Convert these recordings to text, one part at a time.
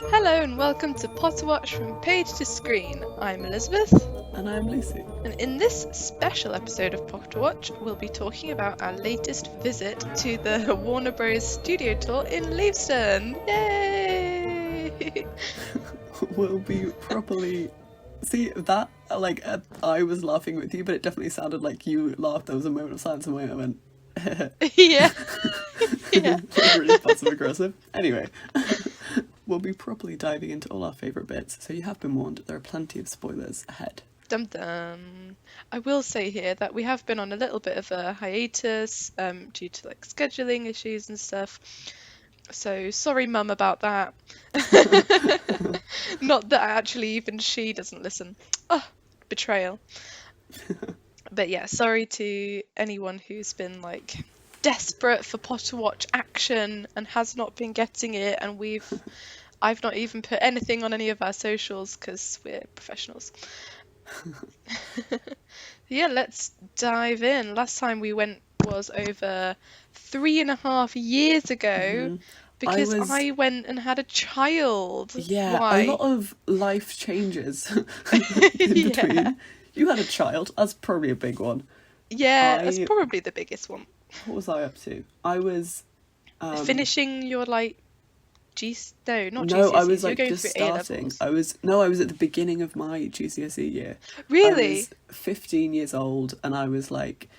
Hello and welcome to Potterwatch from Page to Screen. I'm Elizabeth, And I'm Lucy. and in this special episode of Potterwatch, we'll be talking about our latest visit to the Warner Bros. Studio tour in Leavesden. Yay! We'll be properly. See, that, I was laughing with you, but it definitely sounded like you laughed. There was a moment of silence, and I went, Yeah, yeah. really passive aggressive. Anyway, we'll be properly diving into all our favourite bits, so you have been warned, there are plenty of spoilers ahead. Dum dum. I will say here that we have been on a little bit of a hiatus due to like scheduling issues and stuff. So sorry, Mum, about that. Not that actually even she doesn't listen. Oh, betrayal. But yeah, sorry to anyone who's been like desperate for Potterwatch action and has not been getting it, and I've not even put anything on any of our socials because we're professionals. Yeah, let's dive in. Last time we went was over 3.5 years ago because I went and had a child. Yeah, a Why? lot of life changes in Yeah. between. You had a child, that's probably a big one. Yeah, that's I. probably the biggest one. What was I up to? I was. Finishing your like no, not No, I GCSEs. was You're like going just through A starting. levels. I was at the beginning of my GCSE year. I Really? was 15 years old, and I was like,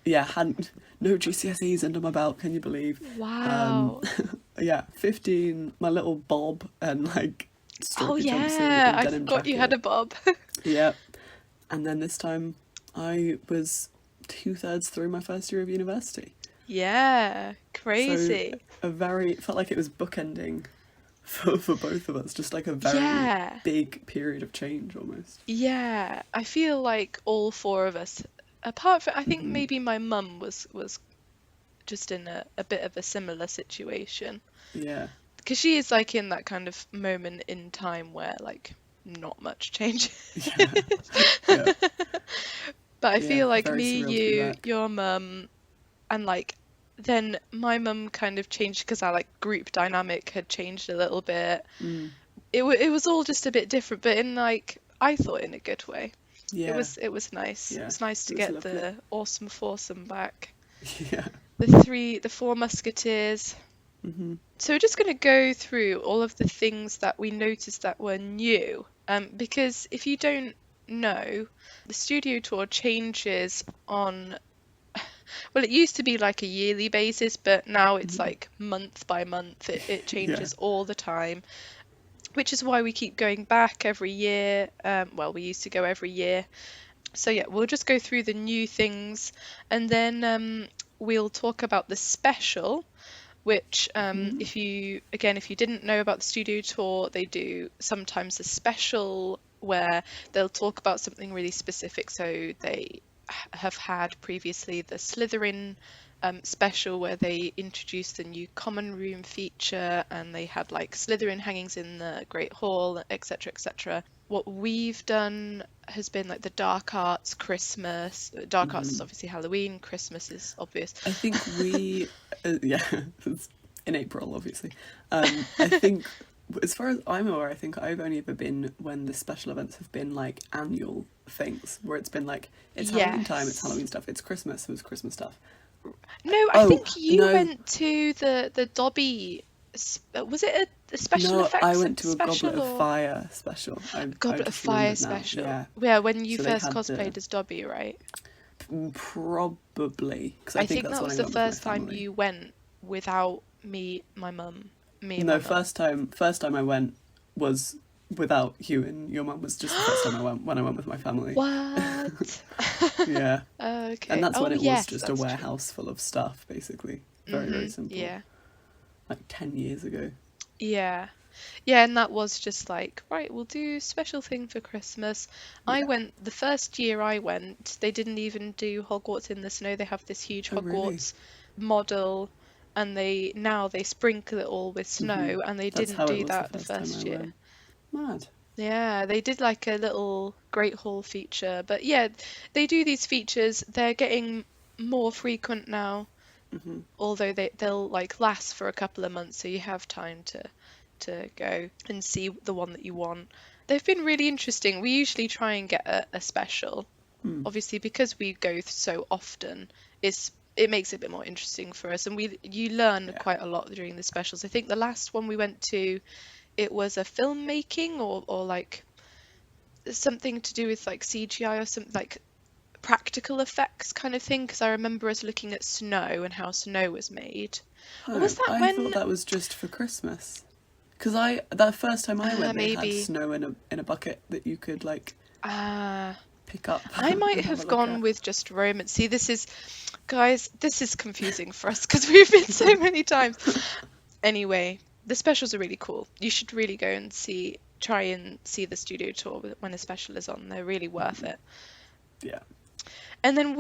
yeah, hadn't no GCSEs under my belt. Can you believe? Wow. Yeah, 15. My little bob and like Oh stripy jumpsuit yeah, and I denim forgot you had a jacket. bob. Yeah, and then this time I was 2/3 through my first year of university. Yeah, So crazy. felt like it was bookending for both of us, just like a very Yeah, big period of change almost. yeah. I feel like all four of us, apart from I think maybe my mum was just in a bit of a similar situation Yeah, because she is like in that kind of moment in time where like not much changes. yeah, yeah, But I yeah. feel like Very me, surreal to be you, back. your mum, and like then my mum kind of changed because our like group dynamic had changed a little bit. Mm, It was all just a bit different, but in like I thought in a good way. yeah, It was nice. It yeah. was nice It to was get lovely. the awesome foursome back. Yeah. The four musketeers. Hmm. So we're just going to go through all of the things that we noticed that were new. Because if you don't know, the studio tour changes on, well, it used to be like a yearly basis, but now it's like month by month. It Yeah. changes all the time, which is why we keep going back every year. Well, we used to go every year. So yeah, we'll just go through the new things, and then we'll talk about the special, which if you didn't know about the studio tour, they do sometimes a special where they'll talk about something really specific. So they have had previously the Slytherin special where they introduced the new common room feature, and they had like Slytherin hangings in the Great Hall, etc., etc. What we've done has been like the dark arts Christmas. Dark arts is obviously Halloween, Christmas is obvious. I think yeah, it's in April, obviously. I think, as far as I'm aware, I think I've only ever been when the special events have been like annual things, where it's been like, it's Halloween time, it's Yes. Halloween stuff, it's Christmas, it was Christmas stuff. No, I Oh, think you no, went to the Dobby. Was it a special no, I effects went to a Goblet special of or Fire special. I Goblet of just Fire remembered now, special? yeah. Yeah, when you So they first had the, cosplayed as Dobby, right? probably, because I I think think that's that when was I the went with my first time family. you went without me, my mum, me and my No, mum. first time I went was without you, and your mum was just the first time I went when I went with my family. What? Yeah. And Okay. that's when Oh it was yes, just a that's true. warehouse full of stuff, basically. Very, very simple. Yeah. Like 10 years ago. Yeah. Yeah, and that was just like, right, we'll do special thing for Christmas. I Yeah. went, the first year I went, they didn't even do Hogwarts in the snow. They have this huge Oh, really? Hogwarts model, and they sprinkle it all with Hmm. snow, and they That's didn't how it do was the that the first time I first year. went. Mad. Yeah, they did like a little Great Hall feature. But yeah, they do these features. They're getting more frequent now, Hmm. although they'll like last for a couple of months, so you have time to to go and see the one that you want. They've been really interesting. We usually try and get a special. Obviously, because we go so often, it makes it a bit more interesting for us, and you learn Yeah. quite a lot during the specials. I think the last one we went to, it was a filmmaking or like something to do with like CGI or something, like practical effects kind of thing, because I remember us looking at snow and how snow was made. Or Oh, was that I thought when that was just for Christmas. Because that first time I went, they had maybe snow in a bucket that you could like ah pick up I might and have a have look gone at. with just romance. See, guys, this is confusing for us because we've been so many times. Anyway, the specials are really cool. You should really go and try and see the studio tour when a special is on. They're really worth it. Yeah. And then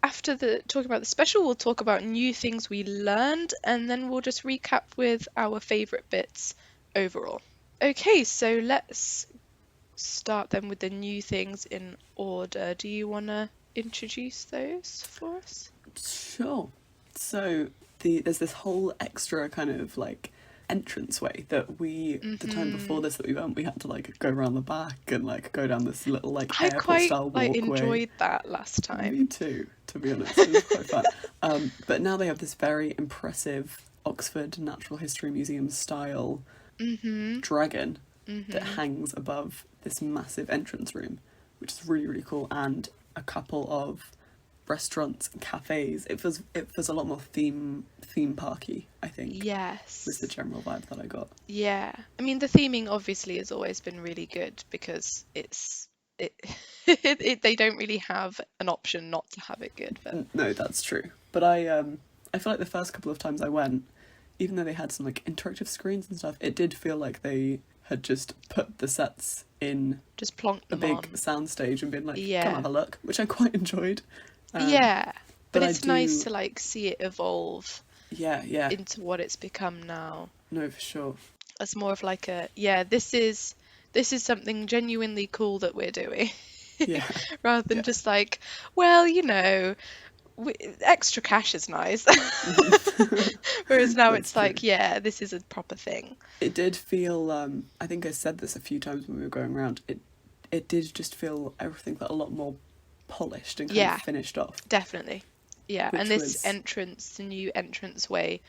after the talk about the special, we'll talk about new things we learned, and then we'll just recap with our favorite bits overall. Okay, so let's start then with the new things in order. Do you want to introduce those for us? Sure. So there's this whole extra kind of like entranceway that the time before this that we went, we had to like go around the back and like go down this little like I airport quite style walkway. enjoyed that last time. Me too, to be honest. It was quite fun. But now they have this very impressive Oxford Natural History Museum style dragon that hangs above this massive entrance room, which is really, really cool, and a couple of restaurants and cafes. It feels a lot more theme parky, I think. Yes. Was the general vibe that I got. Yeah. I mean, the theming obviously has always been really good because they don't really have an option not to have it good. But No, that's true. But I feel like the first couple of times I went, even though they had some like interactive screens and stuff, it did feel like they had just put the sets in just plonked a them big on. soundstage and been like, Yeah. come have a look, which I quite enjoyed. Yeah. But it's I nice to like see it evolve yeah, into what it's become now. no, for sure. As more of like this is something genuinely cool that we're doing. Yeah. Rather than Yeah. just like, well, extra cash is nice. Whereas now That's it's like, true. yeah, this is a proper thing. It did feel, I think I said this a few times when we were going around, it did just feel everything felt a lot more polished and kind of finished off. Definitely. Yeah, Which and this the new entrance way,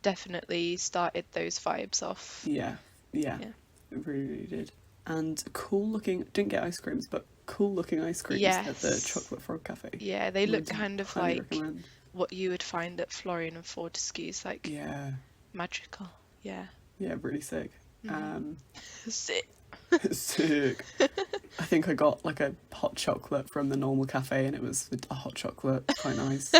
definitely started those vibes off. Yeah. It really, really did. And cool looking, didn't get ice creams, but cool looking ice creams at the Chocolate Frog Cafe. Yeah, they look kind of like recommend. what you would find at Florian and Fortescue's, like magical. Yeah. Yeah, really sick. Sick. Sick. I think I got like a hot chocolate from the normal cafe, and it was a hot chocolate, quite nice,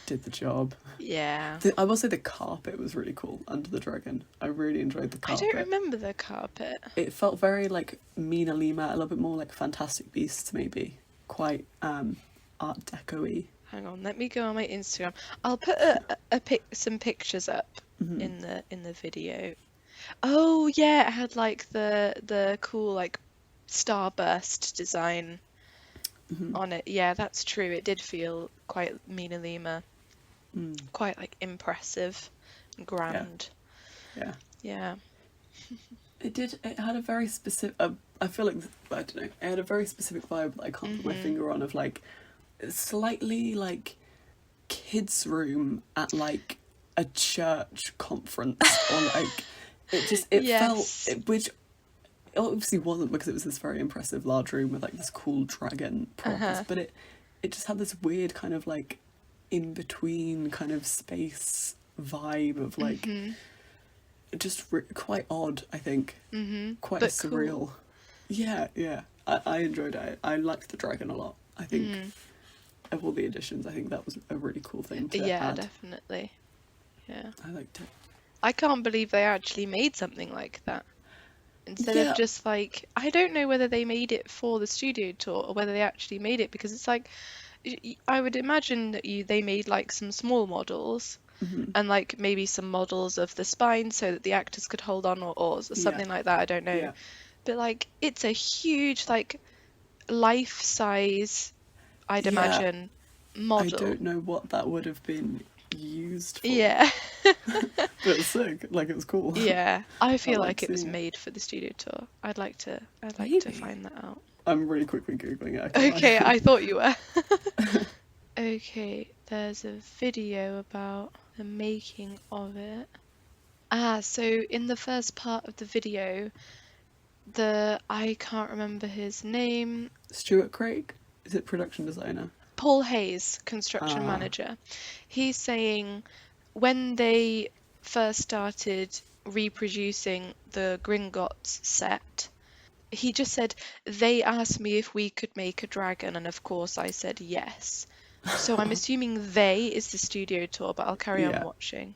did the job. Yeah. I will say the carpet was really cool under the dragon. I really enjoyed the carpet. I don't remember the carpet. It felt very like Mina Lima, a little bit more like Fantastic Beasts maybe. Quite Art Deco-y. Hang on, let me go on my Instagram. I'll put some pictures up in the video. Oh yeah, it had like the cool like starburst design on it. Yeah, that's true. It did feel quite Mina Lima. Quite like impressive and grand. Yeah. It had a very specific, I feel like, I don't know, it had a very specific vibe that I can't put my finger on, of like slightly like kids' room at like a church conference or like it felt, which it obviously wasn't, because it was this very impressive large room with like this cool dragon props, but it just had this weird kind of like in between kind of space vibe of like just quite odd, I think. Quite but surreal. Cool. Yeah. I enjoyed it. I liked the dragon a lot. I think of all the additions, I think that was a really cool thing to add. Yeah, definitely. Yeah. I liked it. I can't believe they actually made something like that. Instead of just like, I don't know whether they made it for the studio tour or whether they actually made it, because it's like, I would imagine that they made like some small models and like maybe some models of the spine so that the actors could hold on or something like that. I don't know. Yeah. But like, it's a huge like life size, I'd imagine, model. I don't know what that would have been used for. Yeah. But it was sick. Like, it was cool. Yeah. I I feel liked like it was seeing it. made for the studio tour. I'd like to Maybe. find that out. I'm really quickly Googling it, I can't Okay, lie. I thought you were. Okay, there's a video about the making of it. So in the first part of the video, I can't remember his name, Stuart Craig? Is it production designer? Paul Hayes, construction Ah. manager. He's saying when they first started reproducing the Gringotts set, he just said, they asked me if we could make a dragon, and of course I said yes. So I'm assuming they is the studio tour, but I'll carry on Yeah. watching.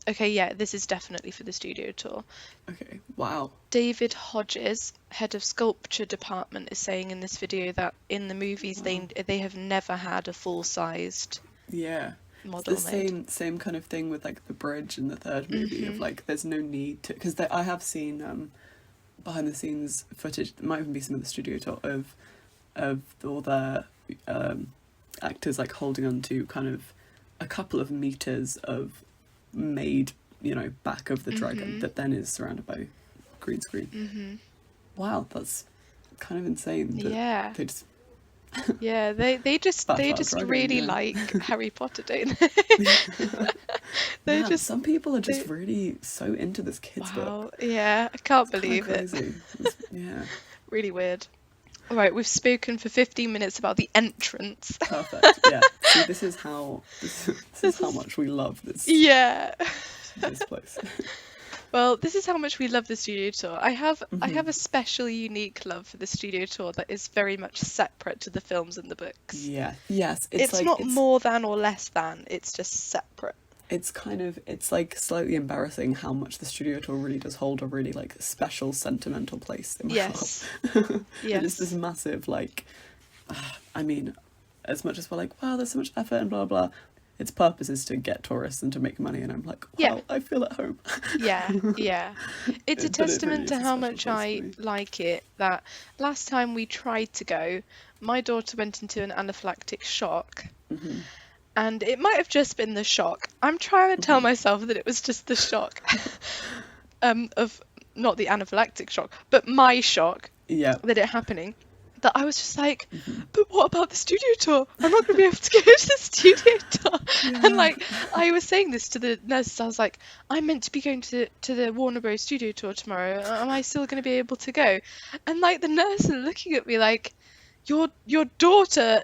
Okay, yeah, this is definitely for the studio tour. Okay. Wow. David Hodges, head of sculpture department, is saying in this video that in the movies they have never had a full-sized Yeah. It's model the made. same kind of thing with like the bridge in the third movie of like there's no need to, because I have seen behind the scenes footage. It might even be some of the studio tour of all the actors like holding on to kind of a couple of meters of made, back of the dragon that then is surrounded by green screen. Wow, that's kind of insane that Yeah. they just Yeah, they just spat out a dragon, really yeah. like Harry Potter, don't they? They're Man, just some people are just they, really so into this kid's wow. book. Yeah, I can't It's kind of believe it. crazy. Yeah, Really weird. All right, we've spoken for 15 minutes about the entrance. perfect. Yeah, see, this is how This is much we love this yeah. place. Well, this is how much we love the studio tour. I have a special, unique love for the studio tour that is very much separate to the films and the books. Yeah, yes, It's like not more than or less than. It's just separate. it's like slightly embarrassing how much the studio tour really does hold a really like special sentimental place in my Yes. heart. And it's Yes. this massive like, I mean, as much as we're like, wow, there's so much effort and blah blah, its purpose is to get tourists and to make money, and I'm like, wow, Yeah. I feel at home. Yeah, yeah. It's a But it really testament to is a how special much place for I me. like it that last time we tried to go, my daughter went into an anaphylactic shock. And it might have just been the shock. I'm trying to tell myself that it was just the shock of not the anaphylactic shock, but my shock Yeah. that it happening. That I was just like, but what about the studio tour? I'm not going to be able to go to the studio tour. And like, I was saying this to the nurses. I was like, I'm meant to be going to the Warner Bros. Studio tour tomorrow. Am I still going to be able to go? And like, the nurse are looking at me like, your daughter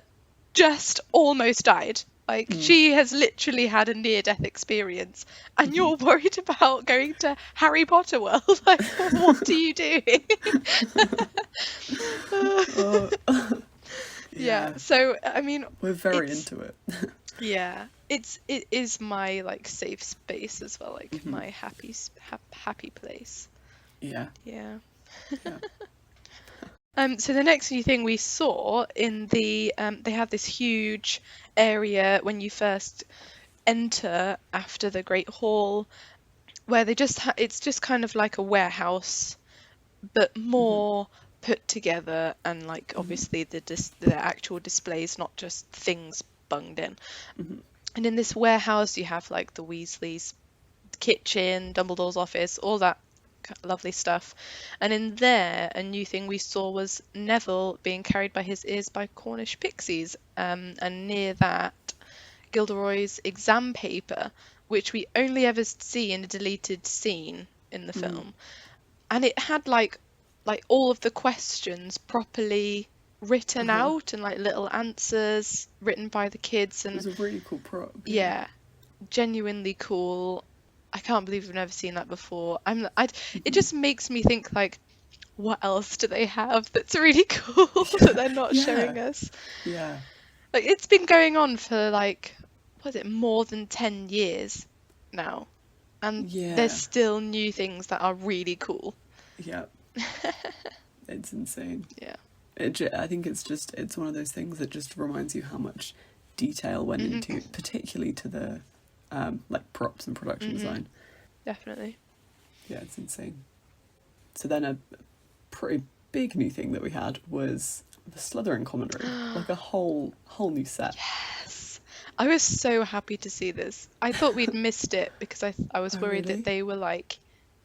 just almost died. Like, she has literally had a near-death experience, and you're worried about going to Harry Potter World. Like, what are you doing? Yeah. So, I mean, We're very it's into it. yeah, it is my like safe space as well, like my happy place. Yeah. Yeah. Yeah. So the next new thing we saw in they have this huge area when you first enter after the Great Hall, where they just it's just kind of like a warehouse, but more put together, and like obviously the actual displays, not just things bunged in. And in this warehouse, you have like the Weasleys' kitchen, Dumbledore's office, all that lovely stuff. And in there, a new thing we saw was Neville being carried by his ears by Cornish pixies. And near that, Gilderoy's exam paper, which we only ever see in a deleted scene in the film. And it had like all of the questions properly written out and like little answers written by the kids, It was and a really cool prop. yeah, genuinely cool. I can't believe we've never seen that before. It just makes me think like, what else do they have that's really cool that they're not showing us? Yeah. Like, it's been going on for like, what is it, more than 10 years now, and Yeah. there's still new things that are really cool. Yeah. It's insane. Yeah. I think it's one of those things that just reminds you how much detail went into, particularly to the like props and production design. Definitely. Yeah, it's insane. So then a pretty big new thing that we had was the Slytherin commentary, like a whole new set. Yes. I was so happy to see this. I thought we'd missed it because I was Oh, worried that really? they were like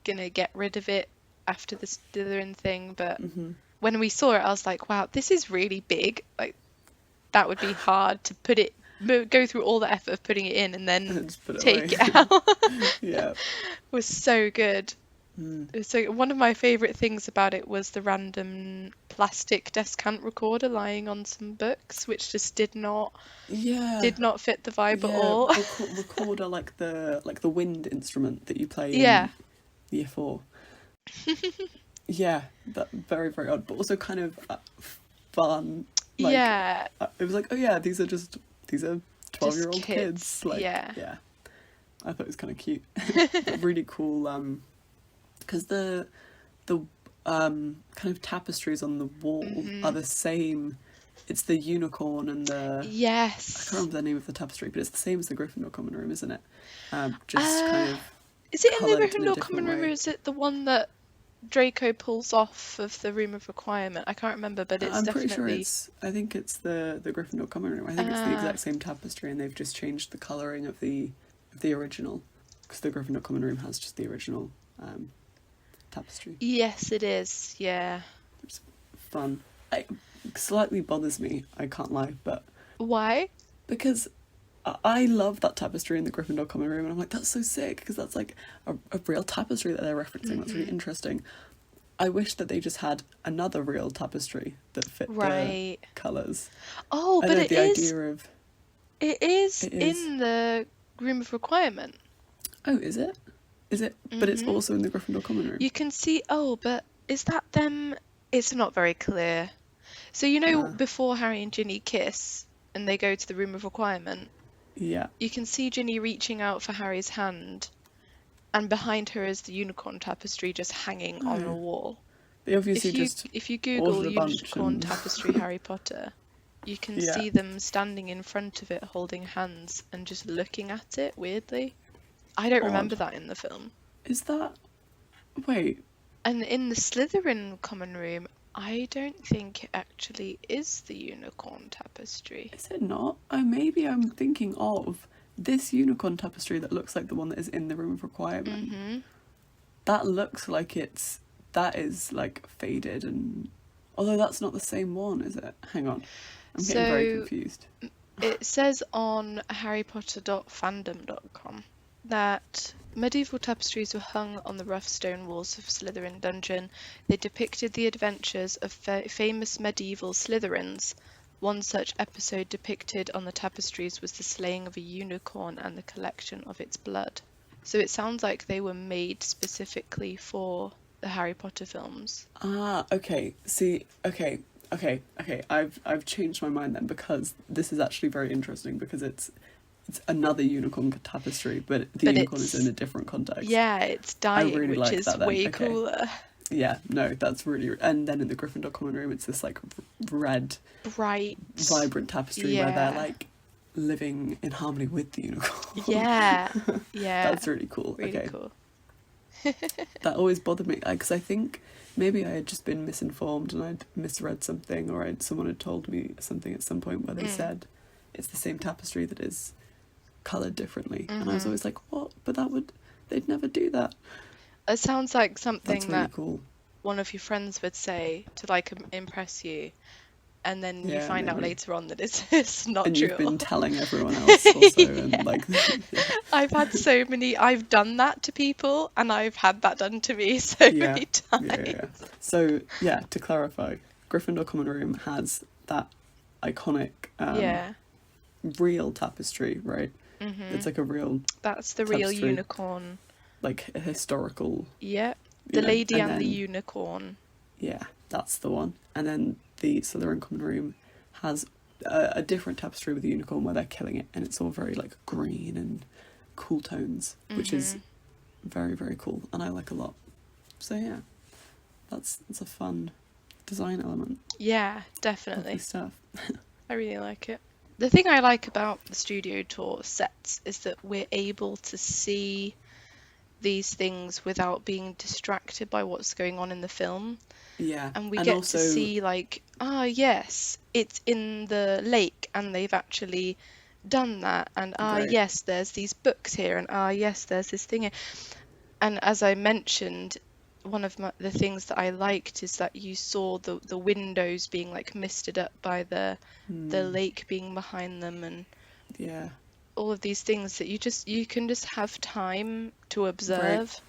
gonna get rid of it after the Slytherin thing, but Mm-hmm. when we saw it, I was like, wow, this is really big. Like that would be hard to put it go through all the effort of putting it in and then And just put it take away. it out. Yeah. Was so good. Mm. So one of my favorite things about it was the random plastic descant recorder lying on some books, which just Yeah. did not fit the vibe at Yeah. all. Recorder like the wind instrument that you play Yeah. in year four. Yeah, that very very odd, but also kind of fun. Like Yeah, it was like, oh yeah, these are 12-year-old just kids. Like yeah. yeah, I thought it was kind of cute, but really cool. Because the kind of tapestries on the wall are the same. It's the unicorn and the I Yes. can't remember the name of the tapestry, but it's the same as the Gryffindor common room, isn't it? Just kind Uh, of is it in the coloured in a Gryffindor different common room or way. is it the one that Draco pulls off of the room of requirement? I can't remember, but it's I'm pretty sure definitely I think it's the Gryffindor common room. I think it's the uh exact same tapestry, and they've just changed the colouring of the original, because the Gryffindor common room has just the original tapestry. yes it is. Yeah. It's fun. It slightly bothers me, I can't lie, but Why? because I love that tapestry in the Gryffindor common room, and I'm like, that's so sick, because that's like a real tapestry that they're referencing. That's really interesting. I wish that they just had another real tapestry that fit the Right. colours. Oh, I but know the idea of it is it is. in the room of requirement. Oh, is it? Is it? But it's hmm also in the Gryffindor common room. You can see, oh, but is that them? It's not very clear. So you know Ah, before Harry and Ginny kiss and they go to the room of requirement, yeah. you can see Ginny reaching out for Harry's hand, and behind her is the unicorn tapestry just hanging on a Oh, wall. they obviously just If you Google ordered a bunch unicorn and tapestry Harry Potter, you can yeah, see them standing in front of it holding hands and just looking at it weirdly. I don't remember odd. that in the film. Is that? Wait, And in the Slytherin common room, I don't think it actually is the unicorn tapestry. is it not? Oh, maybe I'm thinking of this unicorn tapestry that looks like the one that is in the room of requirement. hmm That looks like that is like faded, and although that's not the same one, is it? Hang on, I'm getting very So confused. it says on harrypotter.fandom.com that medieval tapestries were hung on the rough stone walls of Slytherin dungeon. They depicted the adventures of famous medieval Slytherins. One such episode depicted on the tapestries was the slaying of a unicorn and the collection of its blood. So it sounds like they were made specifically for the Harry Potter films. Ah, okay. See, okay. I've changed my mind then, because this is actually very interesting, because it's another unicorn tapestry, but the But unicorn is it's, in a different context. yeah, it's I dying, really which like is that then. way Okay. cooler. Yeah, no, that's really. And then in the Gryffindor common room, it's this like red, Bright. vibrant tapestry where they're Yeah. like living in harmony with the unicorn. Yeah. Yeah. That's really cool. Really Okay, cool. that always bothered me, because I think maybe I had just been misinformed and I'd misread something, or someone had told me something at some point where they said it's the same tapestry that is coloured differently, and I was always like, what? But they'd never do that. It sounds like That's something really that cool. one of your friends would say to like impress you, and then you Yeah, find out maybe. later on that it's not And true. you've been telling everyone else also, and like, yeah, I've done that to people, and I've had that done to me so yeah, many yeah, times. yeah. So yeah, to clarify, Gryffindor common room has that iconic Yeah. real tapestry, right? hmm It's like a real That's the real tapestry, unicorn. like a historical, Yeah. you The know, Lady and and the then Unicorn. yeah, that's the one. And then the Slytherin common room has a different tapestry with a unicorn where they're killing it, and it's all very like green and cool tones, which is very very cool, and I like a lot. So yeah, that's a fun design element. Yeah, Lovely definitely. stuff. I really like it. The thing I like about the studio tour sets is that we're able to see these things without being distracted by what's going on in the film. Yeah, And we and get to also see, like, ah, yes, it's in the lake, and they've actually done that, and Right. yes, there's these books here, and yes, there's this thing here. And as I mentioned, one of the things that I liked is that you saw the windows being like misted up by the Hmm. lake being behind them, and Yeah. all of these things that you can just have time to Right. observe.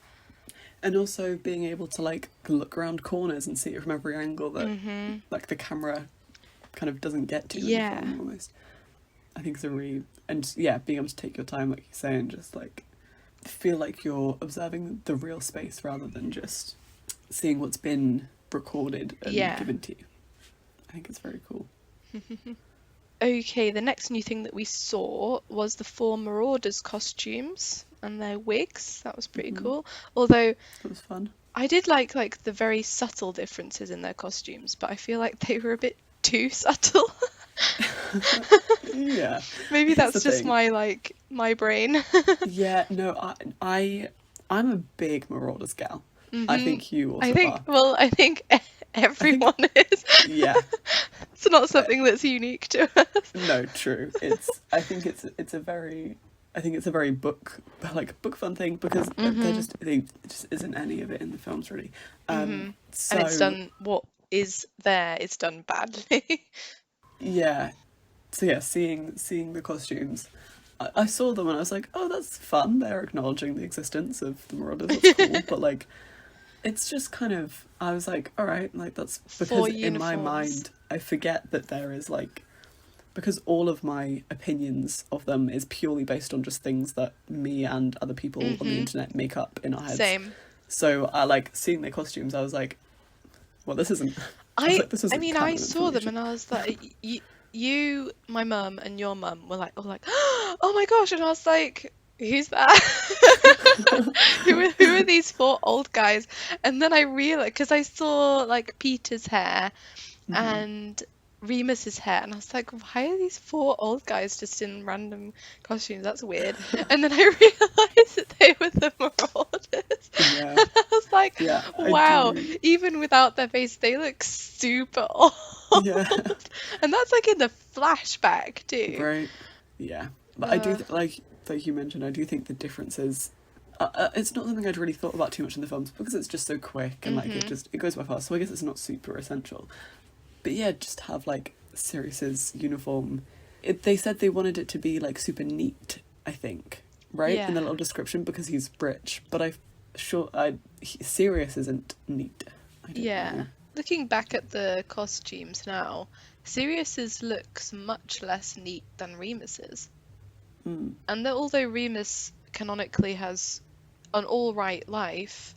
And also being able to like look around corners and see it from every angle that Mm-hmm. like the camera kind of doesn't get to in the Yeah. film almost. I think it's a really, and yeah, being able to take your time, like you say, and just like feel like you're observing the real space rather than just seeing what's been recorded and Yeah. given to you. I think it's very cool. Okay, the next new thing that we saw was the four Marauders costumes and their wigs. That was pretty Hmm. cool. Although That was fun. I did like the very subtle differences in their costumes, but I feel like they were a bit too subtle. Yeah. Maybe Here's the that's just thing. my brain. Yeah, no, I'm a big Marauders gal. I Hmm. think you also are. I think I think, everyone is. yeah, It's not I, something that's unique to us. no, true. I think it's a very, I think it's a very book fun thing because Hmm. they just isn't any of it in the films really. Hmm. And it's So done what is there, it's done badly. yeah, so yeah, seeing the costumes, I saw them and I was like, oh, that's fun. They're acknowledging the existence of the Marauders. That's cool. But like, it's just kind of, I was like, all right, like that's Four because in my uniforms. mind I forget that there is like, because all of my opinions of them is purely based on just things that me and other people on the Hmm. internet make up in our heads. Same. So I like seeing their costumes. I was like, well, this isn't. I was I like, this I isn't mean, I canon saw them information. and I was like, you, my mum, and your mum were like, all like, oh my gosh, and I was like, who's that? Who are these four old guys? And then I realized because I saw like Peter's hair Hmm. and Remus's hair, and I was like, why are these four old guys just in random costumes? That's weird. And then I realized that they were the Marauders, Yeah, and I was like, yeah, I wow, do. even without their face, they look super old. Yeah, And that's like in the flashback too. right. Yeah, but I do Uh, like you mentioned. I do think the difference is. It's not something I'd really thought about too much in the films because it's just so quick and like mhm. it goes by fast. So I guess it's not super essential. But yeah, just have like Sirius's uniform. They said they wanted it to be like super neat. I think right in the Yeah. little description because he's rich. But Sirius isn't neat. I don't Yeah. know. Looking back at the costumes now, Sirius's looks much less neat than Remus's. Mm, And although Remus canonically has an all right life,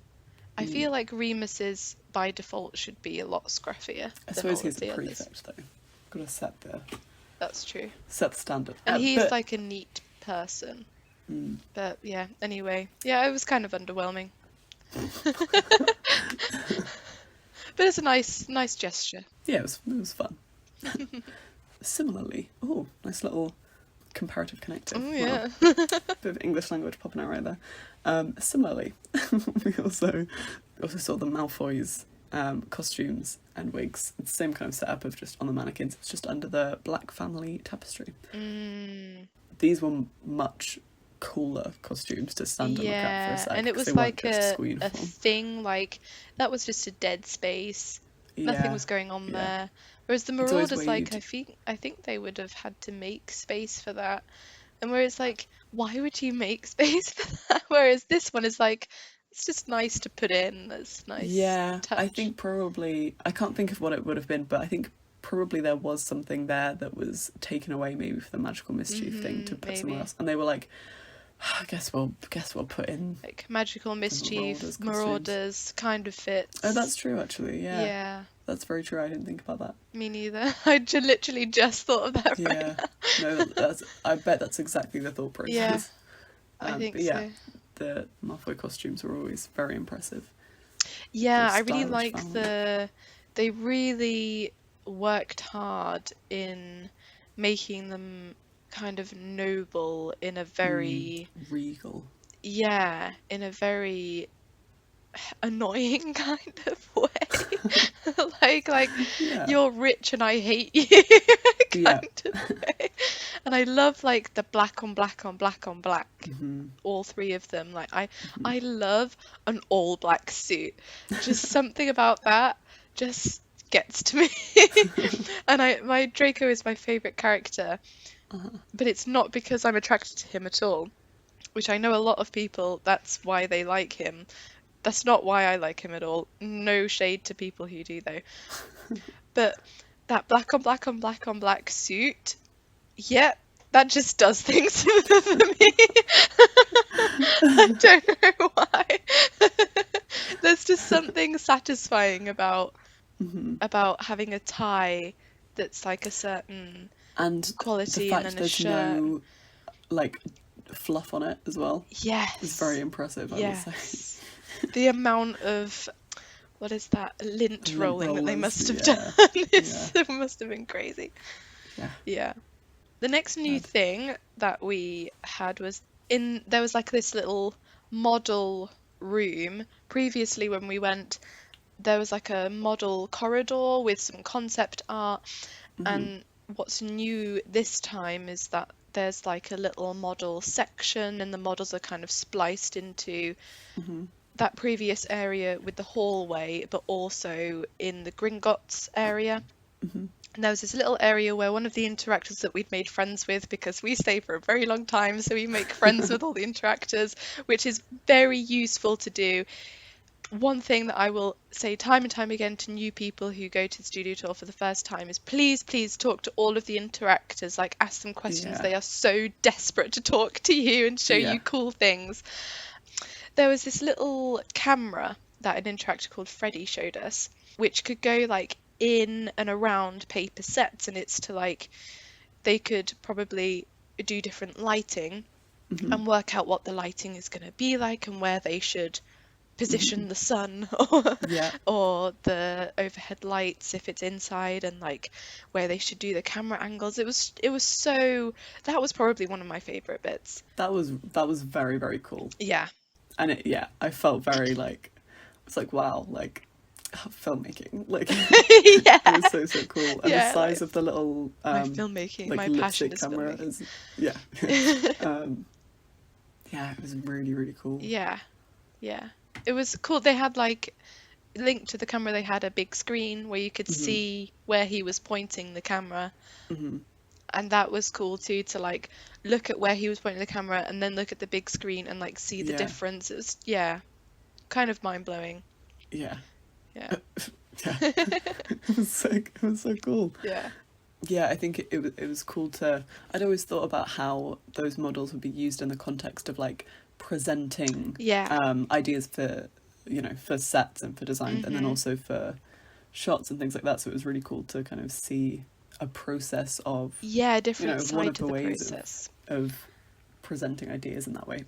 I mm. feel like Remus's by default should be a lot scruffier I than suppose all he's of a the others. prefect though. Got to That's true. set the standard. And he's But like a neat person. mm, But yeah, anyway. Yeah, it was kind of underwhelming. But it's a nice gesture. yeah, it was fun. Similarly, oh, nice little comparative connective. Oh Wow, yeah. bit of English language popping out right there. Similarly, we also saw the Malfoys costumes and wigs. It's the same kind of setup of just on the mannequins. It's just under the Black family tapestry. Mm, These were much cooler costumes to stand and look at for a yeah, sec and it because they was weren't like just a school a uniform. thing like that was just a dead space. Nothing Yeah, was going on yeah. there. Whereas the It's always where Marauders, like you'd. I think they would have had to make space for that. And whereas like, why would you make space for that? Whereas this one is like, it's just nice to put in. It's nice Yeah, I touch. think probably I can't think of what it would have been, but I think probably there was something there that was taken away maybe for the magical mischief thing to put somewhere Maybe. else, and they were like, I guess we'll put in Like magical the mischief, Marauders costumes. Marauders kind of Oh, that's fits. true actually. Yeah, Yeah, that's very true. I didn't think about that. me neither. Literally just thought of that right Yeah, now. no, that's. I bet that's exactly the thought Yeah, process. I think But yeah, so. the Malfoy costumes were always very impressive. Yeah, Very I really stylish like family. they really worked hard in making them kind of noble in a Mm, very, regal. yeah, in a very annoying kind of way. like Yeah. you're rich and I hate you Yeah. kind of way. And I love like the black on black on black on black, all three of them. Like I love an all black suit. Just something about that just gets to me. And my Draco is my favorite character, but it's not because I'm attracted to him at all, which I know a lot of people, that's why they like him. That's not why I like him at all. No shade to people who do, though. But that black on black on black on black suit, yeah, that just does things for me. I don't know why. There's just something satisfying about having a tie that's like a certain And the quality, and fact then a there's shirt. no like fluff on it as well is Yes. very impressive, I will say. Yes. The amount of, what is that, lint Lint rolling that they rollers, must have yeah. done. It must have been crazy. Yeah. Yeah. The next new thing that we had was there was like this little model room. Previously when we went, there was like a model corridor with some concept art, and what's new this time is that there's like a little model section, and the models are kind of spliced into that previous area with the hallway, but also in the Gringotts area. And there was this little area where one of the interactors that we'd made friends with, because we stay for a very long time, so we make friends with all the interactors, which is very useful to do. One thing that I will say time and time again to new people who go to the studio tour for the first time is please talk to all of the interactors, like ask them questions. Yeah. They are so desperate to talk to you and show you cool things. There was this little camera that an interactor called Freddie showed us, which could go like in and around paper sets, and it's to like, they could probably do different lighting and work out what the lighting is going to be like and where they should position the sun or the overhead lights if it's inside, and like where they should do the camera angles. It was so, that was probably one of my favorite bits. That was very, very cool. Yeah. And I felt very like, it's like, wow, like filmmaking, like Yeah. it was so cool. And Yeah, the size of the little my filmmaking, like my passion lipstick is camera filmmaking. Yeah, it was really, really cool. Yeah. It was cool. They had like, linked to the camera, they had a big screen where you could see where he was pointing the camera. And that was cool too, to like look at where he was pointing the camera and then look at the big screen and like see the difference. It was, kind of mind-blowing. Yeah. Yeah. It was so cool. Yeah. I think it was cool to, I'd always thought about how those models would be used in the context of like presenting ideas for, for sets and for designs, and then also for shots and things like that. So it was really cool to kind of see a process of different side one of to the the ways process of presenting ideas in that way.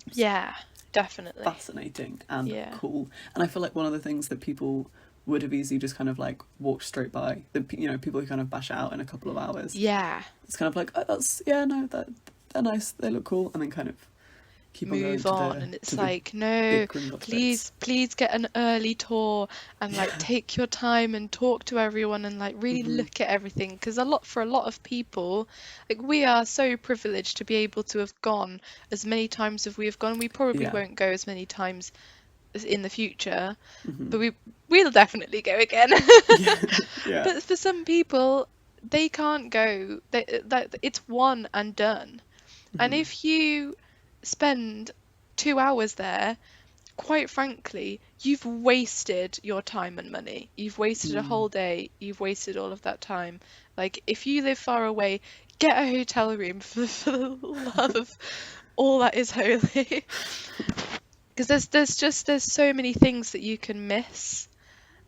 Definitely Fascinating and cool. And I feel like one of the things that people would have easily just kind of like walked straight by, the people who kind of bash out in a couple of hours, it's kind of like, oh, that's they're nice, they look cool, and then kind of keep move on on, going and it's like, no, please get an early tour and like take your time and talk to everyone and like really look at everything, because for a lot of people, like, we are so privileged to be able to have gone as many times as we have gone. We probably won't go as many times as in the future, but we'll definitely go again. But for some people, they can't go. It's one and done. And if you spend 2 hours there, quite frankly, you've wasted your time and money. You've wasted a whole day. You've wasted all of that time. Like, if you live far away, get a hotel room for the love of all that is holy. Because there's so many things that you can miss.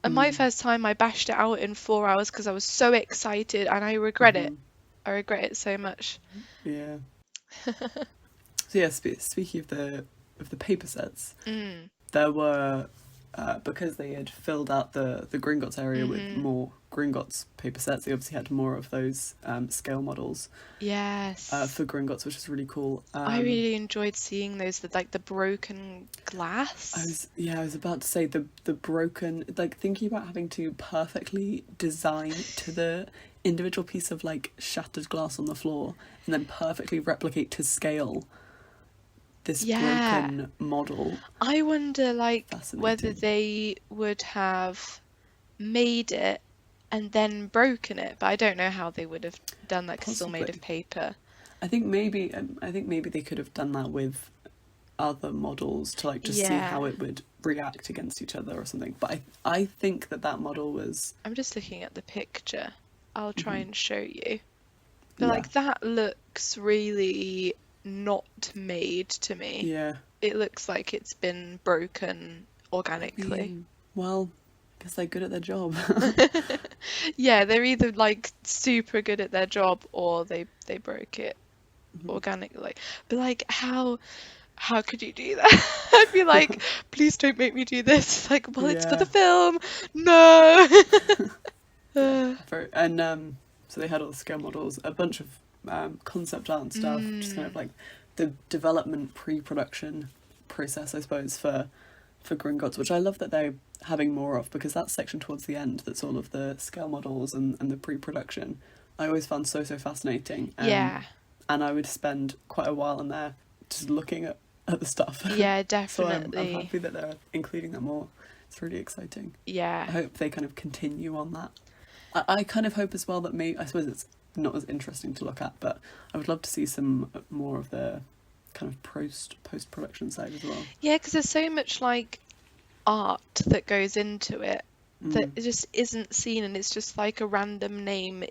And my first time, I bashed it out in 4 hours because I was so excited, and I regret it. I regret it so much. Yeah. So yeah, speaking of the paper sets, there were because they had filled out the Gringotts area with more Gringotts paper sets, they obviously had more of those scale models Yes. for Gringotts, which is really cool. I really enjoyed seeing those, like the broken glass. I was about to say the broken, like thinking about having to perfectly design to the individual piece of like shattered glass on the floor and then perfectly replicate to scale this Yeah. broken model. I wonder, like, whether Fascinating. they would have made it and then broken it, but I don't know how they would have done that because it's all made of Possibly. paper. I think maybe they could have done that with other models to like just see how Yeah. it would react against each other or something. But I think that model was, I'm just looking at the picture. I'll try mhm, and show you. But yeah, like that looks really not made to me. yeah. It looks like it's been broken I organically. mean, well, I guess they're good at their job. Yeah, they're either like super good at their job or they broke it Mhm. organically. But like how could you do that? I'd be like, please don't make me do this. Like, well, it's for the Yeah. film. No. And so they had all the scale models, a bunch of concept art and stuff, just kind of Mm, like the development pre-production process, I suppose, for Gringotts, which I love that they're having more of, because that section towards the end, that's all of the scale models and the pre-production, I always found so fascinating. yeah, And I would spend quite a while in there just looking at the stuff. yeah, So I'm definitely. happy that they're including that more. It's really exciting. Yeah, I hope they kind of continue on that. I kind of hope as well that maybe, I suppose it's not as interesting to look at, but I would love to see some more of the kind of post production side as well. yeah, because there's so much like art that goes into it that Mm, it just isn't seen, and it's just like a random name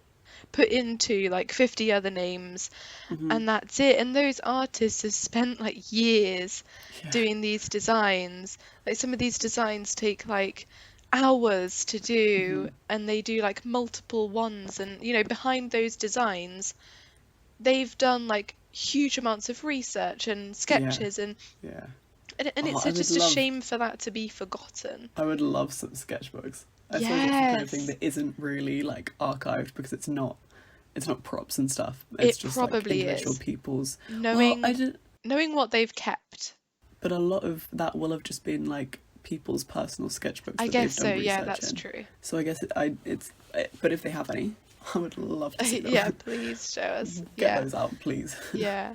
put into like 50 other names, hmm. and that's it. And those artists have spent like years Yeah. doing these designs. Like some of these designs take like hours to do, Hmm. and they do like multiple ones. And behind those designs, they've done like huge amounts of research and Yeah. sketches, and Yeah. and Oh, it's just a shame for that to be forgotten. I would love some sketchbooks. I suppose it's the kind of thing Yes, that isn't really like archived because it's not props and stuff. It's it just like probably individual is. people's. Well, I Knowing did, knowing what they've kept. but a lot of that will have just been like people's personal sketchbooks I that guess they've so, done yeah, research that's in. true. So I guess but if they have any, I would love to see them. Yeah, please show us. Get Yeah, those out, please. yeah.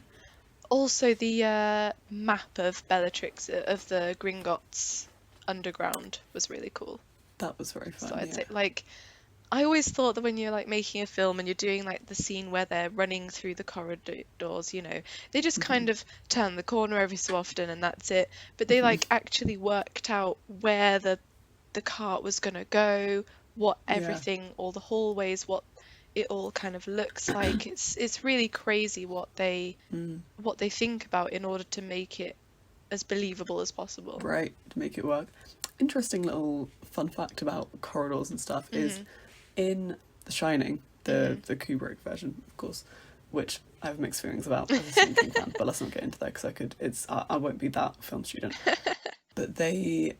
Also, the map of Bellatrix of the Gringotts underground was really cool. That was very So fun. I'd Yeah. say, like, I always thought that when you're like making a film and you're doing like the scene where they're running through the corridors, they just Hmm. kind of turn the corner every so often and that's it. But they like actually worked out where the cart was gonna go, what Yeah. everything, all the hallways, what it all kind of looks like. It's really crazy Mm. what they think about in order to make it as believable as possible. Right, to make it work. Interesting little fun fact about corridors and stuff is Mhm. in The Shining, Mhm. the Kubrick version, of course, which I have mixed feelings about as a Stephen King fan, but let's not get into that because I won't be that film student. But they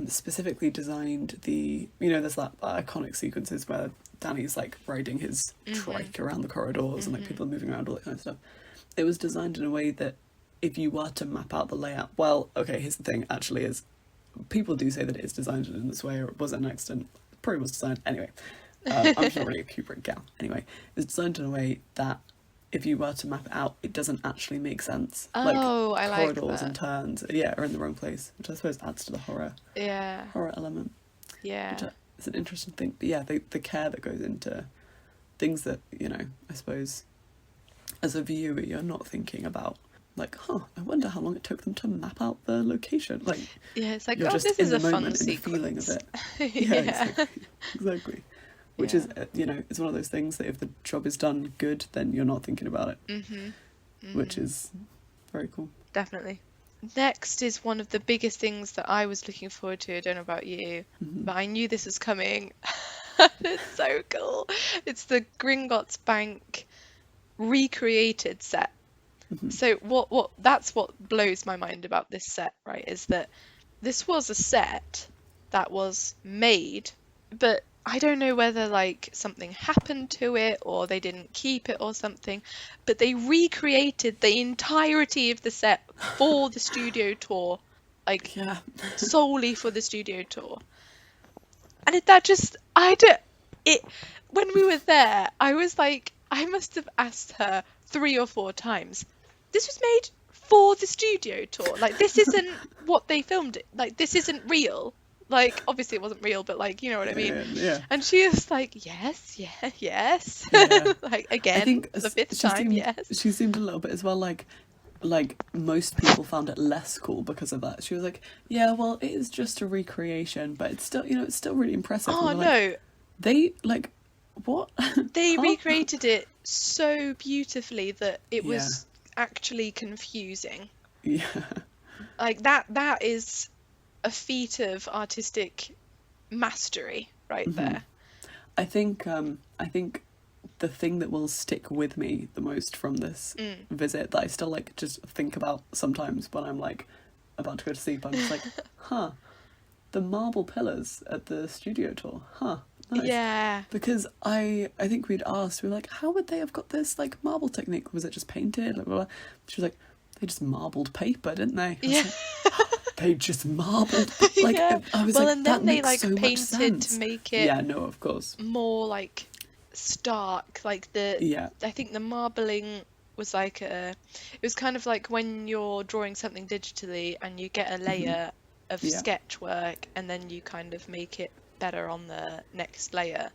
specifically designed there's that iconic sequences where Danny's like riding his Mhm. trike around the corridors and like Mhm. people moving around, all that kind of stuff. It was designed in a way that if you were to map out the layout, well, okay, here's the thing, actually, is people do say that it is designed in this way or it was an accident. It probably was designed anyway. I'm just not really a Kubrick gal. Anyway, it's designed in a way that if you were to map it out, it doesn't actually make sense. Like Oh, I like corridors and that. turns, yeah, are in the wrong place, which I suppose adds to the Yeah. horror element, which Yeah. is an interesting thing. But yeah, the care that goes into things that I suppose as a viewer you're not thinking about. Like, I wonder how long it took them to map out the location. Like, Yeah, it's like, you're oh, just this in is the a fun moment, in the feeling of sequence. it. Yeah, Yeah. exactly. Which Yeah. is, it's one of those things that if the job is done good, then you're not thinking about it, Mhm. which Mhm. is very cool. Definitely. Next is one of the biggest things that I was looking forward to. I don't know about you, Hmm. but I knew this was coming. It's so cool. It's the Gringotts Bank recreated set. Hmm. So what that's what blows my mind about this set, right? Is that this was a set, that was made, but I don't know whether like something happened to it or they didn't keep it or something, but they recreated the entirety of the set for the studio tour, like Yeah. solely for the studio tour. And that just, I don't, it, when we were there, I was like, I must have asked her 3 or 4 times, this was made for the studio tour. Like, this isn't what they filmed it. Like, this isn't real. Like, obviously it wasn't real, but like, you know what I mean? Yeah. And she was like, yes, yeah, yes. Yeah. Like, I again, think for the 5th time, yes. she seemed a little bit as well like most people found it less cool because of that. She was like, yeah, well, it is just a recreation, but it's still, it's still really impressive. Oh, and we're no. like, they, like, what? They Huh? recreated it so beautifully that it Yeah. was actually confusing. Yeah. Like, that is a feat of artistic mastery right there. I think the thing that will stick with me the most from this visit, that I still like just think about sometimes when I'm like about to go to sleep, I'm just like, huh, the marble pillars at the studio tour, huh, nice. Yeah. Because I think we'd asked, we were like, how would they have got this like marble technique? Was it just painted? Like, blah, blah. She was like, they just marbled paper, didn't they? Yeah. They just marbled, like, Yeah. I was Well, like, and that then they makes like so much painted sense. to make it Yeah, no, of course. more like stark. Like Yeah. I think the marbling was like it was kind of like when you're drawing something digitally and you get a layer of Yeah. sketch work and then you kind of make it better on the next layer.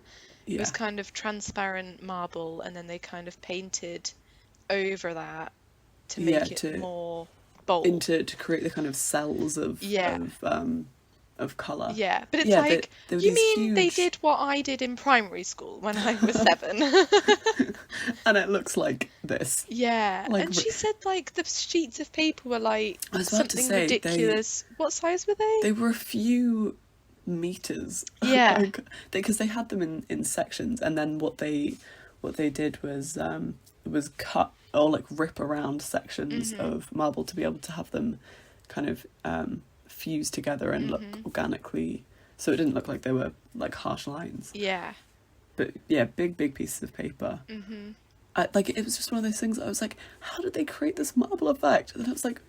It was Yeah. kind of transparent marble, and then they kind of painted over that to Yeah, make it more bold. into to create the kind of cells of Yeah. of colour. Yeah, but it's Yeah, like, there were you these mean they huge- did what I did in primary school when I was 7? And it looks like this. Yeah, Like, and she said like the sheets of paper were like I was about to something say, ridiculous. What size were they? They were a few meters. Yeah. Like, because they had them in sections, and then what they did was cut or like rip around sections of marble to be able to have them kind of fuse together and look organically, so it didn't look like they were like harsh lines. Yeah. But yeah, big pieces of paper. Like, it was just one of those things that I was like, how did they create this marble effect? And I was like,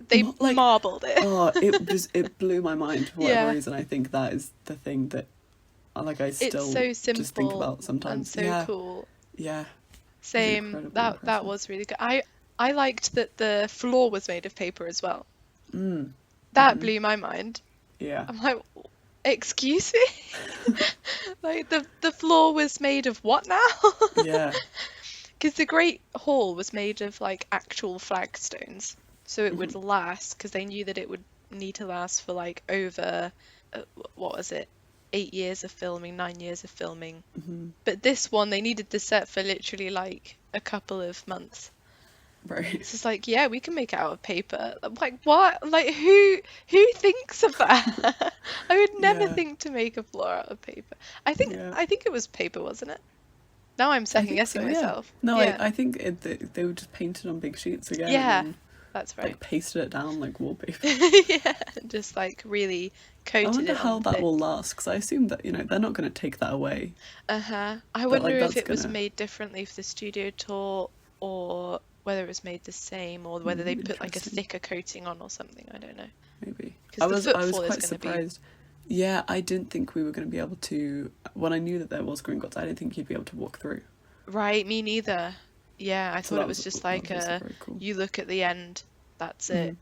They like, marbled it. oh, it blew my mind for whatever Yeah. reason. I think that is the thing that I still It's so just think simple about sometimes. and so yeah. cool. Yeah. Same. incredibly That impressive. was really good. I liked that the floor was made of paper as well. Mm. That blew my mind. Yeah. I'm like, excuse me? Like the floor was made of what now? Yeah. Because the Great Hall was made of like actual flagstones, so it would last. Because they knew that it would need to last for like over, what was it, 8 years of filming, 9 years of filming. But this one, they needed the set for literally like a couple of months. Right. It's just like, yeah, we can make it out of paper. I'm like, what? Like, who thinks of that? I would never Yeah. think to make a floor out of paper. I think Yeah. it was paper, wasn't it? Now I'm I second think guessing so, yeah. myself. No, Yeah. I think they were just painted on big sheets again. Yeah, And that's then, right. like, pasted it down like wallpaper. Yeah, just like really I coated wonder it how on that thick. will last, because I assume that they're not going to take that away. I But, wonder like, if that's it was gonna- made differently for the studio tour, or whether it was made the same, or whether they put like a Interesting. thicker coating on or something. I don't know. Maybe. 'Cause the I was footfall is quite gonna be- surprised. Yeah, I didn't think we were going to be able to. When I knew that there was Gringotts, I didn't think you'd be able to walk through. Right, me neither. Yeah, I So thought that it was just that like was also very cool. you look at the end, that's it.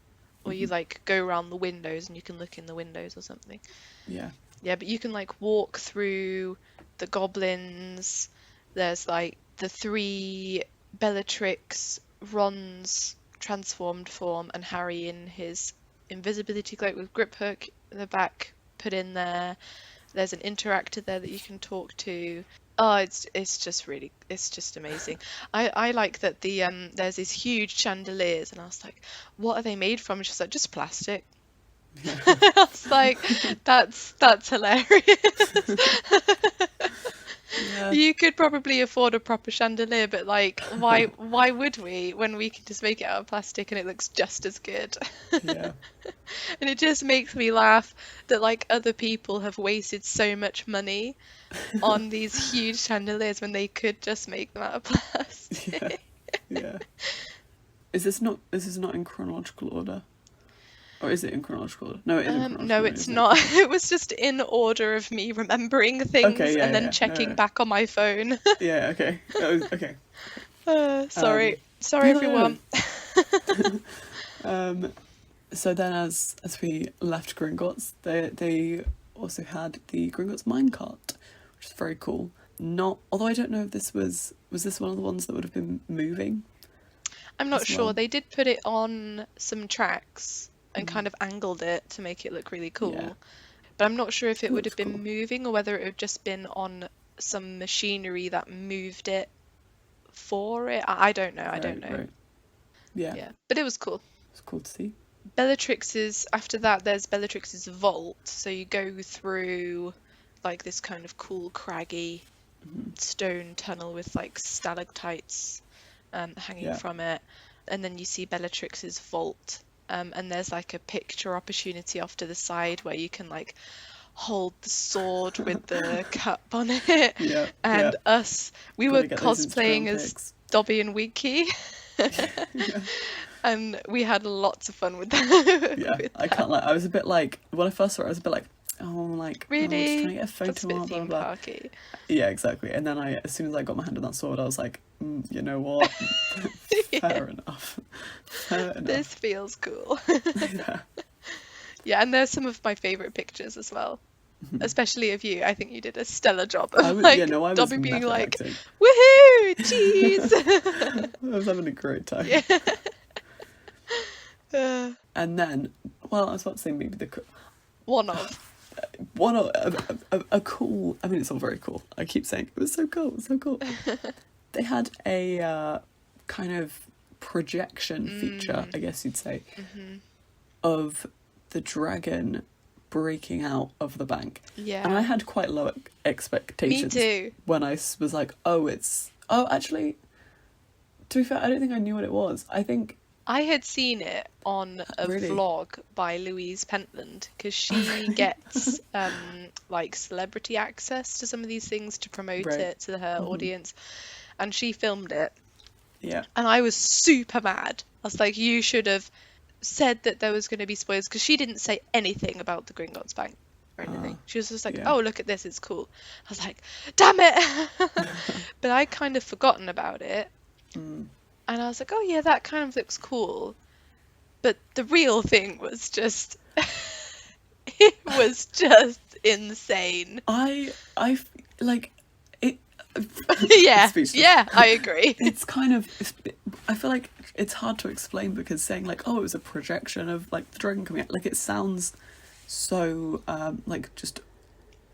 Or you like go around the windows and you can look in the windows or something. Yeah. Yeah, but you can like walk through the goblins. There's like the 3 Bellatrix, Ron's transformed form, and Harry in his invisibility cloak with grip hook at the back put in there. There's an interactor there that you can talk to. Oh, it's just amazing. I like that there's these huge chandeliers, and I was like, what are they made from? And she's like, just plastic. I was like, that's hilarious. Yeah, Yeah, You could probably afford a proper chandelier, but like, why would we when we can just make it out of plastic and it looks just as good? yeah. And it just makes me laugh that like other people have wasted so much money on these huge chandeliers when they could just make them out of Yeah, plastic. yeah. Is this not in chronological order? Or is it in chronological order? No, it is in No, chronological order, it's isn't it? not. It was just in order of me remembering things Okay, and yeah, then yeah. No, checking no. back on my phone. Yeah, okay. Okay. Sorry. Sorry, No, no, everyone. no. So then as we left Gringotts, they also had the Gringotts minecart, which is very cool. Not although I don't know if this was this one of the ones that would have been moving I'm not as sure. well. They did put it on some tracks and Mm, kind of angled it to make it look really yeah, cool. But I'm not sure if it it would looks have cool. been moving or whether it would have just been on some machinery that moved it for it. I don't know. I don't Right, know. right. Yeah, Yeah, but it was cool. it's cool to see. Bellatrix's, after that, there's Bellatrix's vault. So you go through like this kind of cool, craggy stone tunnel with like stalactites hanging Yeah, from it. And then you see Bellatrix's vault. And there's like a picture opportunity off to the side where you can like hold the sword with the cup on it. yeah, yeah. And we were Gotta get those cosplaying Instagram as pics. Dobby and Winky. Yeah, And we had lots of fun with yeah. with I that. can't like. I was a bit like when I first saw it. I was a bit like, just trying Really? to get a That's a photo bit of blah theme blah. parky. Yeah, exactly. And then as soon as I got my hand on that sword, I was like, you know what? Yeah, Fair enough. Fair this enough. feels cool. Yeah. Yeah, and there's some of my favourite pictures as well. Especially of you. I think you did a stellar job I of was, yeah, like no, I was Dobby being method like, acting. woohoo, cheese. I was having a great time. Yeah. Uh, And then, well, I was about to say maybe One of. one a cool. I mean, it's all very cool. I keep saying it was so cool, it was so cool. They had a kind of projection feature, I guess you'd say, of the dragon breaking out of the bank. Yeah. And I had quite low Me expectations too. when I was like, oh, actually, to be fair, I don't think I knew what it was. I think, I had seen it on a really, vlog by Louise Pentland because she gets like celebrity access to some of these things to promote right, it to her audience, and she filmed it. yeah, And I was super mad. I was like, you should have said that there was going to be spoilers because she didn't say anything about the Gringotts Bank or anything. She was just like, yeah, oh, look at this, it's cool. I was like, damn it! But I'd kind of forgotten about it. And I was like, oh yeah, that kind of looks cool. But the real thing was just, it was just insane. I like it. Yeah, Speechless. yeah, I agree. It's kind of. I feel like it's hard to explain because saying like, oh, it was a projection of like the dragon coming out. Like it sounds so like just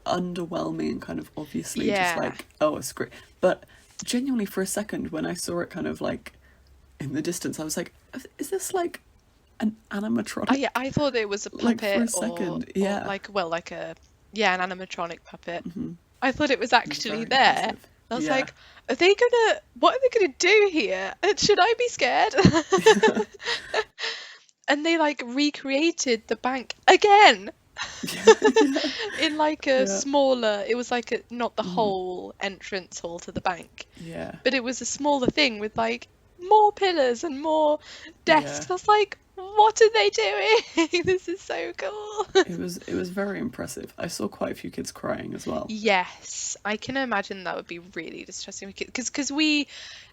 underwhelming and kind of obviously just Yeah. like, oh, it's great. But genuinely, for a second, when I saw it kind of like in the distance, I was like, is this like an animatronic? Yeah, I thought it was a Like for a puppet second, or yeah. like, well, like an animatronic puppet. I thought it was actually Very there. impressive. I was Yeah. like, what are they gonna do here? Should I be scared? And they like recreated the bank again in like a Yeah. smaller, it was like not the whole entrance hall to the bank, Yeah. but it was a smaller thing with like more pillars and more desks. Yeah. I was like, what are they doing? This is so cool. It was very impressive. I saw quite a few kids crying as well. Yes, I can imagine that would be really distressing because we,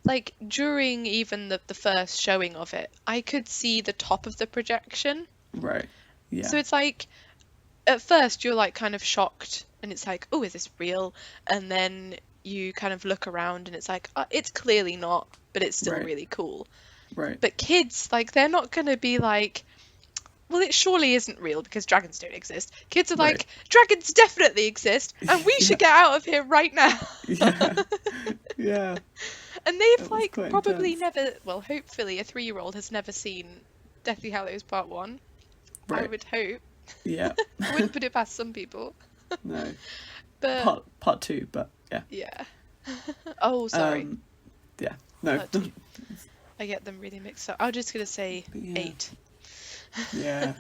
like, during even the first showing of it, I could see the top of the projection. Right. Yeah. So it's like, at first you're like kind of shocked and it's like, oh, is this real? And then you kind of look around and it's like, it's clearly not, but it's still Right. really cool. Right. But kids, like, they're not going to be like, well, it surely isn't real because dragons don't exist. Kids are like, Right. dragons definitely exist and we should get out of here right now. Yeah. Yeah. And they've was like quite probably intense. never, well, hopefully a 3-year-old has never seen Deathly Hallows Part 1. I Right. would hope. Yeah. I wouldn't put it past some people. No. But Part two, but yeah. yeah. Oh, sorry. Um, yeah, no, Not I get them really mixed up. I was just gonna say but yeah, 8. yeah.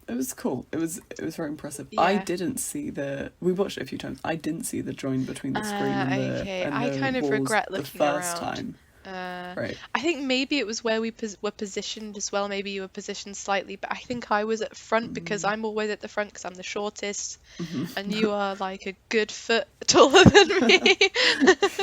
It was cool. It was very impressive. I Yeah. didn't see the. We watched it a few times. I didn't see the join between the screen and Okay. I the kind of walls regret the looking first around. time. Uh, Right. I think maybe it was where we were positioned as well. Maybe you were positioned slightly, but I think I was at front because Mm, I'm always at the front because I'm the shortest, and mhm. you are like a good foot taller than me.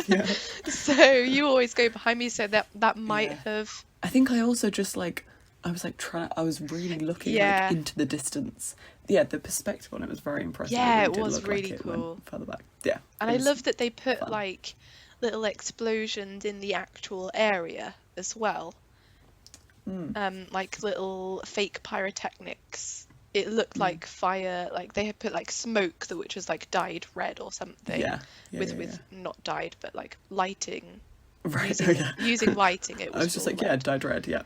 Yeah. So you always go behind me, so that might Yeah. have. I think I also just like I was like trying. I was really looking like Yeah. into the distance. Yeah, the perspective on it was very impressive. It Yeah, really it did was look like really it went cool. further back. Yeah, And it I was love that they put fun. like little explosions in the actual area as well. Mm. Like little fake pyrotechnics. It looked Mm. like fire, like they had put like smoke that which was like dyed red or something, Yeah. Yeah. with Yeah. Yeah. not dyed but like lighting, Right. Oh using yeah. using lighting. It I was was just all like, yeah, red. dyed red. Yeah.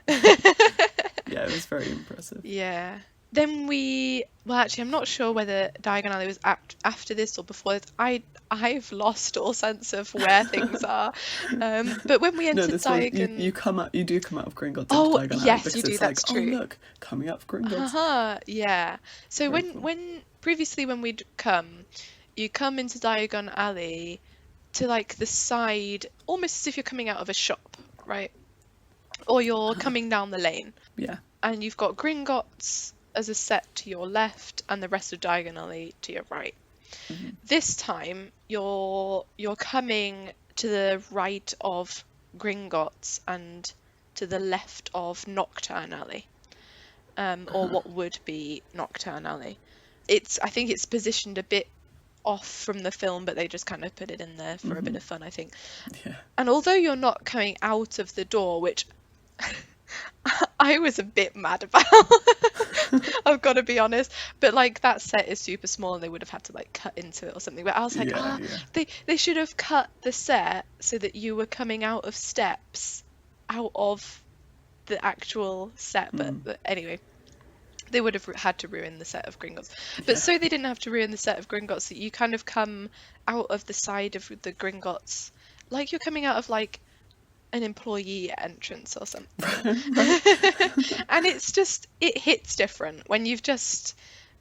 Yeah, it was very impressive. Yeah. Then well, actually, I'm not sure whether Diagon Alley was after this or before this. I've lost all sense of where things are. But when we No, entered this was you. Diagon, You do come out of Gringotts into oh Diagon Alley yes, you because do. it's like, That's oh true. look, coming up Gringotts. Haha, yeah. So Very when cool. when previously when we'd come, you come into Diagon Alley to like the side, almost as if you're coming out of a shop, right? Or you're coming down the lane, Yeah. and you've got Gringotts as a set to your left, and the rest of Diagon Alley to your right. Hmm. This time, you're coming to the right of Gringotts and to the left of Nocturne Alley, or what would be Nocturne Alley. I think it's positioned a bit off from the film, but they just kind of put it in there for a bit Hmm. of fun, I think. Yeah. And although you're not coming out of the door, which I was a bit mad about, I've got to be honest, but like that set is super small and they would have had to like cut into it or something. But I was like, Yeah. Yeah. they should have cut the set so that you were coming out of steps out of the actual set. But, Mm. but anyway, they would have had to ruin the set of Gringotts. But Yeah. so they didn't have to ruin the set of Gringotts, that you kind of come out of the side of the Gringotts like you're coming out of like an employee entrance or something. Right. And it hits different when you've just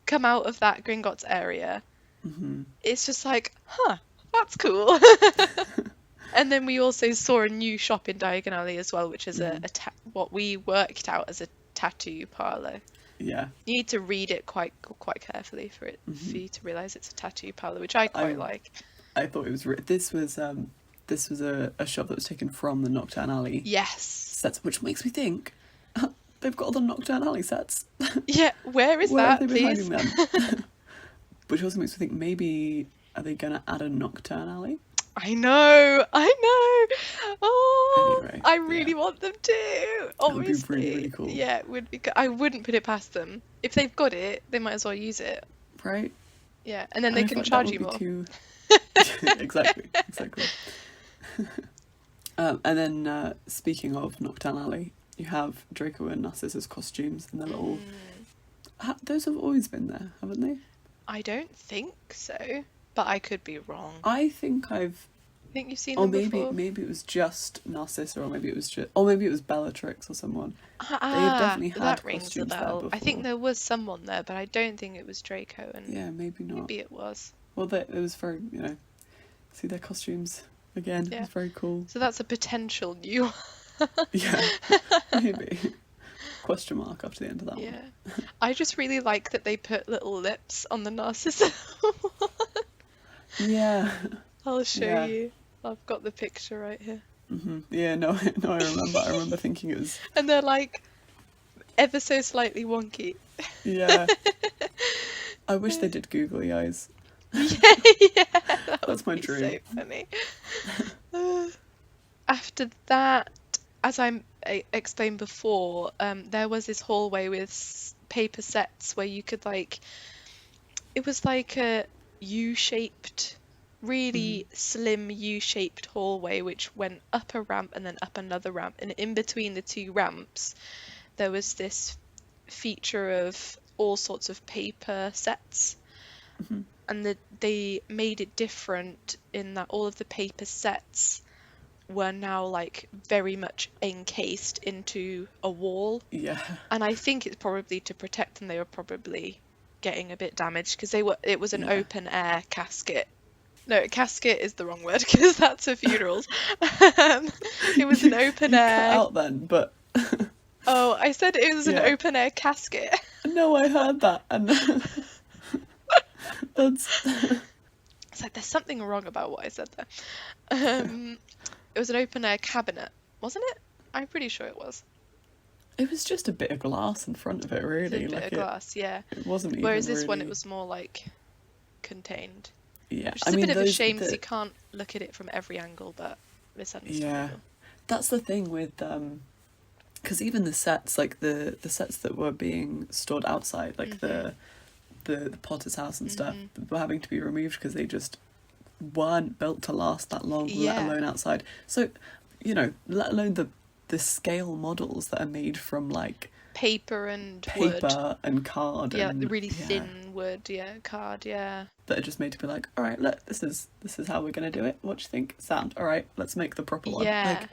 come out of that Gringotts area. Hmm. It's just like, huh, that's cool. And then we also saw a new shop in Diagon Alley as well, which is Hmm. what we worked out as a tattoo parlor. Yeah. You need to read it quite carefully for you to realize it's a tattoo parlor, which I quite I like. I thought it was this was a shop that was taken from the Nocturne Alley Yes. sets, which makes me think they've got all the Nocturne Alley sets. Yeah, where is Where that, have they been please? hiding them? Which also makes me think, maybe are they gonna add a Nocturne Alley? I know. Oh, Anyway, I yeah, really want them to. that would be really, Obviously, really cool, yeah, it would be. I wouldn't put it past them. If they've got it, they might as well use it. right? Yeah, and then And they I can feel like that charge would you be more. too. Exactly, exactly. And then speaking of Nocturne Alley, you have Draco and Narcissa's costumes and the little. Those have always been there, haven't they? I don't think so, but I could be wrong. I think I've. I think you've seen Or them maybe before. maybe it was just Narcissa, or maybe it was just, or maybe it was Bellatrix or someone. They have Ah, definitely had that rings a costumes there bell. before. I think there was someone there, but I don't think it was Draco, and Yeah, maybe not. maybe it was. Well, it was very, see their costumes again. It Yeah. was very cool. So that's a potential new. Yeah, maybe. Question mark after the end of that one. Yeah. I just really like that they put little lips on the Narcissa. Yeah. I'll show Yeah. you. I've got the picture right here. Yeah, no, no, I remember. I remember thinking it was. And they're like ever so slightly wonky. Yeah. I wish they did googly eyes. Yeah, that That's would my be dream. so funny. After that, as explained before, there was this hallway with paper sets where you could it was like a U-shaped, really slim U-shaped hallway which went up a ramp and then up another ramp, and in between the two ramps there was this feature of all sorts of paper sets. and they made it different in that all of the paper sets were now like very much encased into a wall. Yeah. And I think it's probably to protect them. They were probably getting a bit damaged because it was an Yeah. open air casket. No, casket is the wrong word because that's for funerals. It was an open You cut air. out then, but Oh, I said it was an Yeah. open air casket. no, I heard that, and that's It's like there's something wrong about what I said there. It was an open air cabinet, wasn't it? I'm pretty sure it was. it was just a bit of glass in front of it, It was really. a bit Like of glass, yeah. it wasn't even Whereas this really... one, it was more like contained. Yeah, Which is a bit of a shame because you can't look at it from every angle, but it's understandable. Yeah, that's the thing with because even the sets, like the sets that were being stored outside, like the Potter's house and stuff, were having to be removed because they just weren't built to last that long, let alone outside. So, you know, let alone the scale models that are made from like paper and wood. and card, Yeah, and like the really thin wood, card, that are just made to be like, all right, look, this is how we're gonna do it. What do you think? Sound all right? Let's make the proper one. Yeah. Like,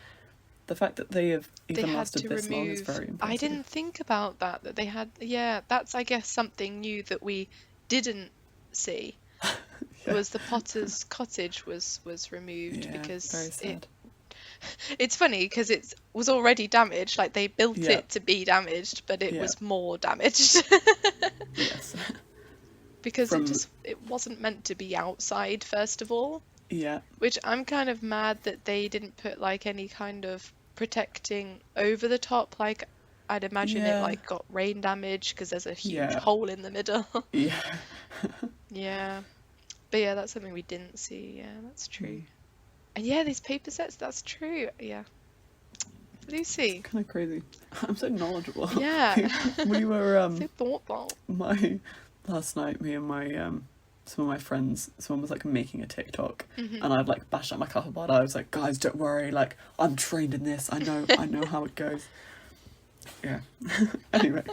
the fact that they have even They had lasted to this long is remove. very impressive. I didn't think about that they had. Yeah, that's I guess something new that we didn't see. Yeah. Was the Potter's cottage was removed Yeah, because very sad. it's funny because it was already damaged. Like they built Yeah. it to be damaged, but it Yeah. was more damaged. Yes. Because it wasn't meant to be outside, first of all. Yeah. Which I'm kind of mad that they didn't put like any kind of protecting over the top. Like I'd imagine it like got rain damage because there's a huge hole in the middle. Yeah. Yeah. But yeah, that's something we didn't see. Yeah, that's true. And yeah, these paper sets, that's true. Yeah. Lucy. Kind of crazy. I'm so knowledgeable. Yeah. We were So thoughtful. last night, me and my some of my friends, someone was like making a TikTok, Mm-hmm. and I'd like bashed out my cup about it. I was like, guys, don't worry, like I'm trained in this. I know how it goes. Yeah. Anyway.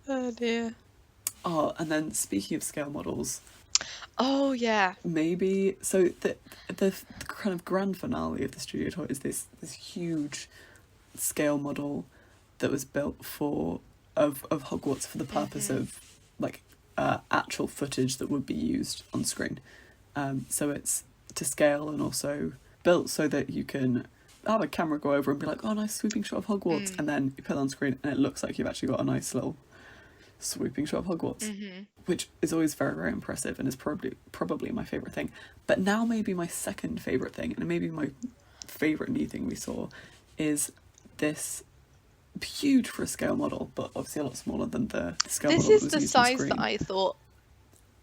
Oh dear. Oh, and then speaking of scale models, Oh yeah. maybe so the kind of grand finale of the studio tour is this huge scale model that was built of Hogwarts for the purpose of like actual footage that would be used on screen. So it's to scale and also built so that you can have a camera go over and be like, oh, nice sweeping shot of Hogwarts, and then you put it on screen and it looks like you've actually got a nice little sweeping shot of Hogwarts, which is always very, very impressive and is probably my favourite thing. But now maybe my second favourite thing, and maybe my favourite new thing we saw, is this huge for a scale model, but obviously a lot smaller than the scale model. This that is was the used on size screen. that I thought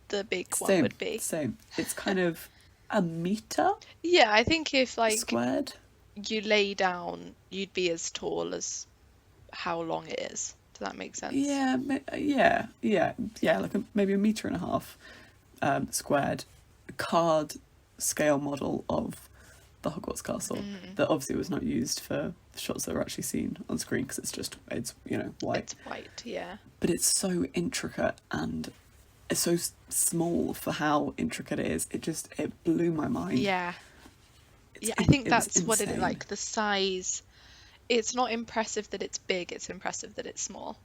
the big one would be. Same. It's kind of a metre Yeah, I think if like squared. you lay down, you'd be as tall as how long it is. Does that make sense? Yeah, like maybe a metre and a half squared card scale model of the Hogwarts Castle that obviously was not used for the shots that were actually seen on screen because it's white. It's white, yeah. But it's so intricate and it's so small for how intricate it is. It blew my mind. Yeah. I think that's what it insane. like the size. It's not impressive that it's big, it's impressive that it's small.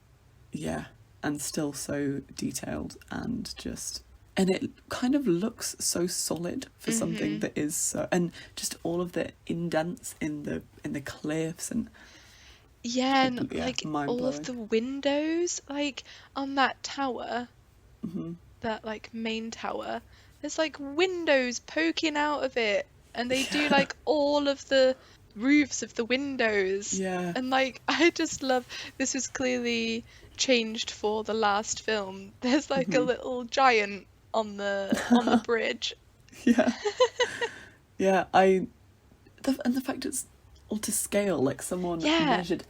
Yeah, and still so detailed and it kind of looks so solid for something that is so, and just all of the indents in the cliffs and like all of the windows like on that tower, that like main tower, there's like windows poking out of it, and they do like all of the roofs of the windows. Yeah. And like I just love, this was clearly changed for the last film. There's like a little giant on the bridge. Yeah. Yeah, and the fact it's all to scale, like someone measured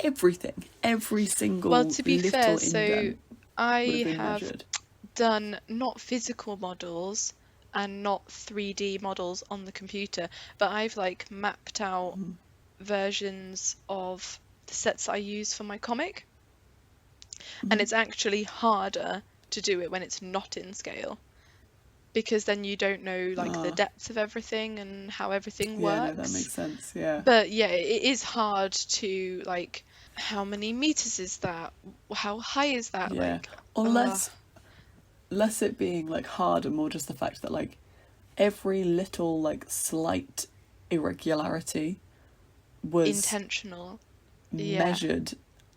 everything, every single well, to be little fair, so indent I would have been have measured. done not physical models and not 3D models on the computer, but I've like mapped out versions of the sets I use for my comic, and it's actually harder to do it when it's not in scale, because then you don't know like the Ah, depth of everything and how everything yeah, no, that works. makes sense. Yeah, But yeah, it is hard to like, how many meters is that? How high is that? yeah. Like, Or uh, less it being like hard, and more just the fact that like every little like slight irregularity was intentional. Yeah, measured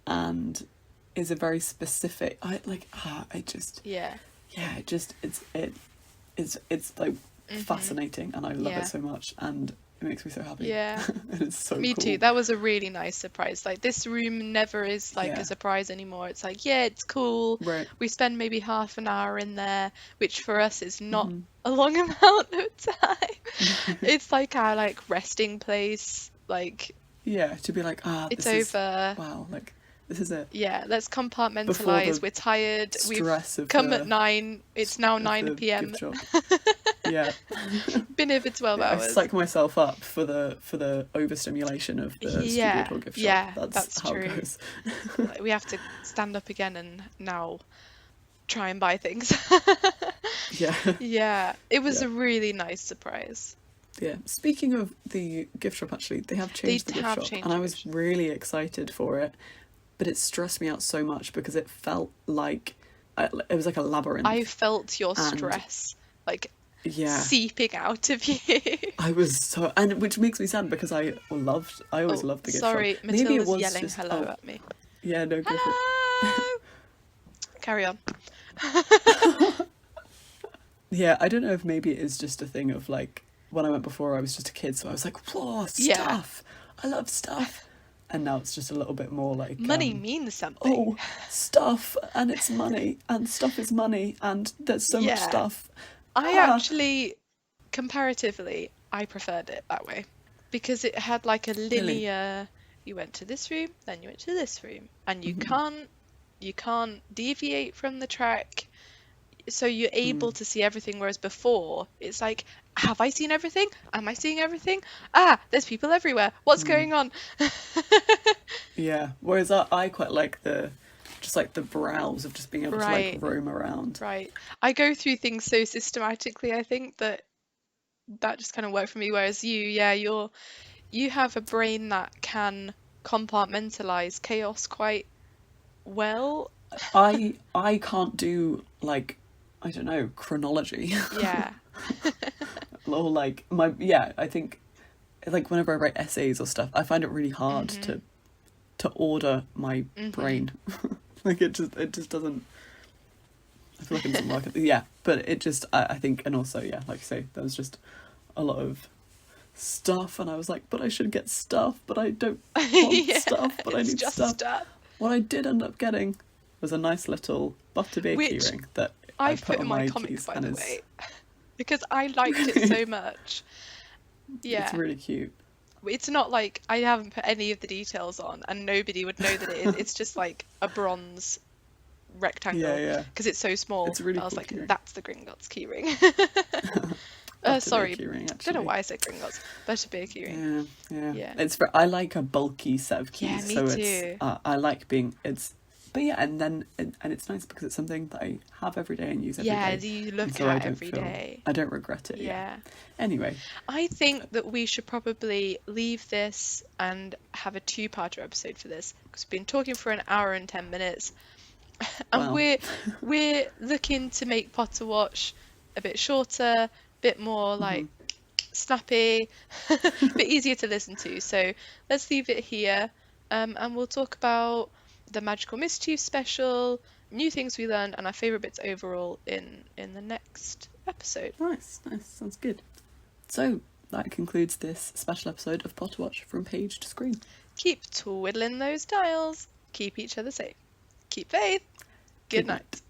and is a very specific. I like. I just yeah. yeah. It just it's like Mhm. fascinating, and I love it Yeah. so much, and it makes me so happy. Yeah. And it's so Me too. cool. That was a really nice surprise. Like this room never is like a Yeah. surprise anymore. It's like, yeah, it's cool. Right. We spend maybe half an hour in there, which for us is not Hmm. a long amount of time. It's like our like resting place. Like Yeah. To be like, it's this is over. wow. Like this is it. Yeah, let's Before compartmentalize. the We're tired. We've stress come at 9. It's now of 9 the p.m. gift shop. Yeah. Been here for 12 Yeah, I hours. psych myself up for the overstimulation of the studio Yeah, tour gift shop. yeah, That's that's how it true. goes. Like, we have to stand up again and now try and buy things. Yeah. Yeah, it was Yeah. a really nice surprise. Yeah. Speaking of the gift shop, actually, they have They changed the gift have shop, and changed I the was gift shop. really excited for it, but it stressed me out so much because it felt like it was like a I labyrinth, felt your and stress like yeah, seeping out of you. I was so, and which makes me sad because I always Oh, loved the gift shop. sorry, Maybe it Matilda's was yelling just hello at me. yeah, no, go for it. Hello! Carry on. Yeah, I don't know if maybe it is just a thing of like when I went before I was just a kid, so I was like, whoa, Yeah, stuff. I love stuff. And now it's just a little bit more like, money means something. oh, stuff, and it's money, and stuff is money, and there's so much Yeah, stuff. I Ah, actually, comparatively, I preferred it that way because it had like a really? linear, you went to this room, then you went to this room, and Hmm. you can't deviate from the track, so you're able Mm. to see everything, whereas before it's like, have I seen everything? Am I seeing everything? Ah, there's people everywhere. What's Mm. going on? Yeah. Whereas I quite like just like the browse of just being able to like Right, roam around. right. I go through things so systematically, I think that that just kind of worked for me, whereas you, yeah, you have a brain that can compartmentalize chaos quite well. I can't do like, I don't know, chronology. Yeah. Or like my, yeah, I think like whenever I write essays or stuff, I find it really hard Mhm. to order my Mhm. brain. Like it just doesn't. I feel like it doesn't work. Yeah, but it just I think, and also yeah, like you say, there was just a lot of stuff, and I was like, but I should get stuff, but I don't want Yeah, stuff, but I it's need just stuff. stuff. What I did end up getting was a nice little butterbeer Which keyring that I I've put put in on my my comic, keys, by and the way, because I liked it so much. it's Yeah. really cute. It's not like I haven't put any of the details on and nobody would know that it is. It's just like a bronze Yeah, rectangle yeah, because it's so small. it's a really I was cool like, keyring. that's the Gringotts keyring. Butterbeer Sorry, keyring, don't know actually. why I said Gringotts. Butterbeer keyring. Yeah, yeah. Yeah. I like a bulky set of Yeah, keys, me so it's too. I like being it's. But yeah, and it's nice because it's something that I have every day and use every Yeah, day, you and look so at every day. I don't regret it. Yeah. Yeah. Anyway, I think that we should probably leave this and have a two-parter episode for this because we've been talking for an hour and 10 minutes and well, we're looking to make Potterwatch a bit shorter, a bit more hmm, like snappy, a bit easier to listen to. So let's leave it here, and we'll talk about the Magical Mischief special, new things we learned, and our favourite bits overall in the next episode. nice, sounds good. So that concludes this special episode of Potterwatch from page to screen. Keep twiddling those dials. Keep each other safe. Keep faith. Good Good night. night.